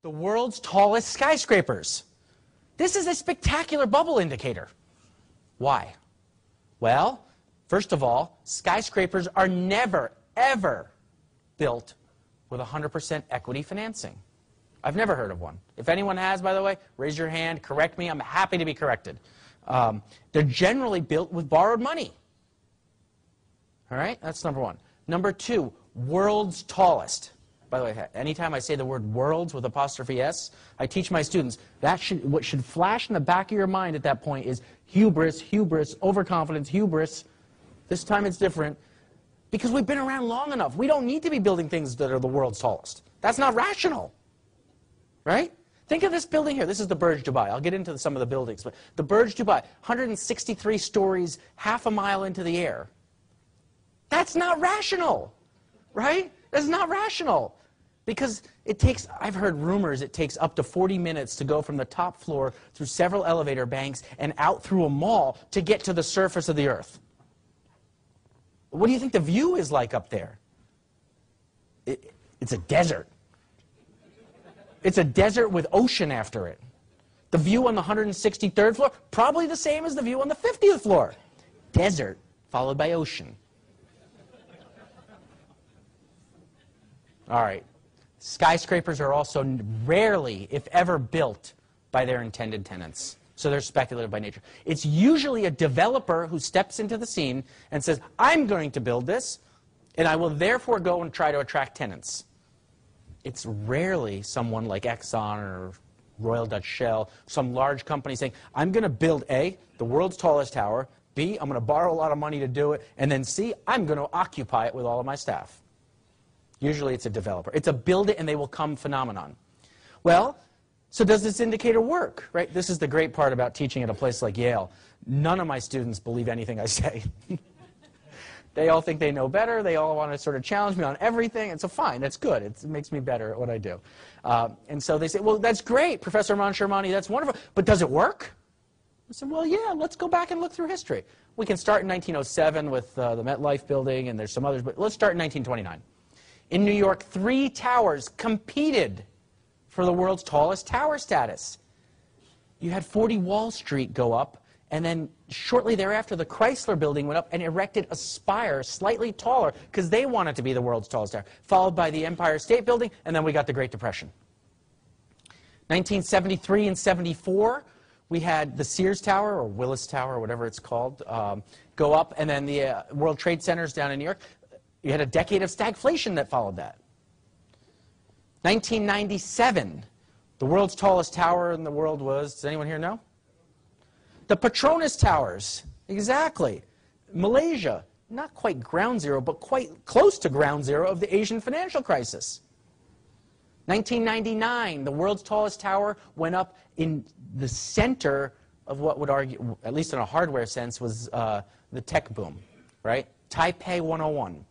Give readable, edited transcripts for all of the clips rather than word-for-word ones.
the world's tallest skyscrapers. This is a spectacular bubble indicator. Why? Well, first of all, skyscrapers are never, ever built with 100% equity financing. I've never heard of one. If anyone has, by the way, raise your hand, correct me. I'm happy to be corrected. They're generally built with borrowed money. All right, that's number one. Number two, world's tallest. By the way, anytime I say the word worlds with apostrophe S, I teach my students what should flash in the back of your mind at that point is hubris, hubris, overconfidence, hubris. This time it's different because we've been around long enough. We don't need to be building things that are the world's tallest. That's not rational, right? Think of this building here. This is the Burj Dubai. I'll get into some of the buildings, but the Burj Dubai, 163 stories, half a mile into the air. That's not rational, right? That's not rational. Because it takes, I've heard rumors, it takes up to 40 minutes to go from the top floor through several elevator banks and out through a mall to get to the surface of the earth. What do you think the view is like up there? It's a desert. It's a desert with ocean after it. The view on the 163rd floor, probably the same as the view on the 50th floor. Desert, followed by ocean. All right. Skyscrapers are also rarely, if ever, built by their intended tenants. So they're speculative by nature. It's usually a developer who steps into the scene and says, I'm going to build this, and I will therefore go and try to attract tenants. It's rarely someone like Exxon or Royal Dutch Shell, some large company saying, I'm going to build A, the world's tallest tower, B, I'm going to borrow a lot of money to do it, and then C, I'm going to occupy it with all of my staff. Usually it's a developer. It's a build it and they will come phenomenon. Well, so does this indicator work, right? This is the great part about teaching at a place like Yale. None of my students believe anything I say. They all think they know better. They all want to sort of challenge me on everything. And so fine, that's good. It makes me better at what I do. And so they say, well, that's great, Professor Mansharamani, that's wonderful. But does it work? I said, well, yeah, let's go back and look through history. We can start in 1907 with the MetLife building, and there's some others, but let's start in 1929. In New York, 3 towers competed for the world's tallest tower status. You had 40 Wall Street go up, and then shortly thereafter, the Chrysler building went up and erected a spire slightly taller because they wanted to be the world's tallest tower, followed by the Empire State Building, and then we got the Great Depression. 1973 and 74, we had the Sears Tower, or Willis Tower, or whatever it's called, go up, and then the World Trade Centers down in New York. You had a decade of stagflation that followed that. 1997, the world's tallest tower in the world was, does anyone here know? The Petronas Towers, exactly. Malaysia, not quite ground zero, but quite close to ground zero of the Asian financial crisis. 1999, the world's tallest tower went up in the center of what would argue, at least in a hardware sense, was the tech boom, right? Taipei 101.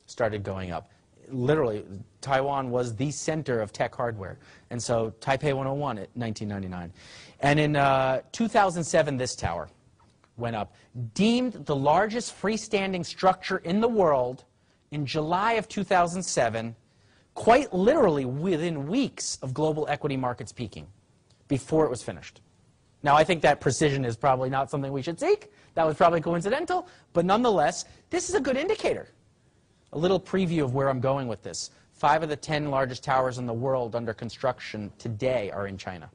Started going up. Literally, Taiwan was the center of tech hardware. And so Taipei 101 at 1999. And in 2007, this tower went up. Deemed the largest freestanding structure in the world in July of 2007, quite literally within weeks of global equity markets peaking, before it was finished. Now, I think that precision is probably not something we should seek. That was probably coincidental. But nonetheless, this is a good indicator. A little preview of where I'm going with this. 5 of the 10 largest towers in the world under construction today are in China.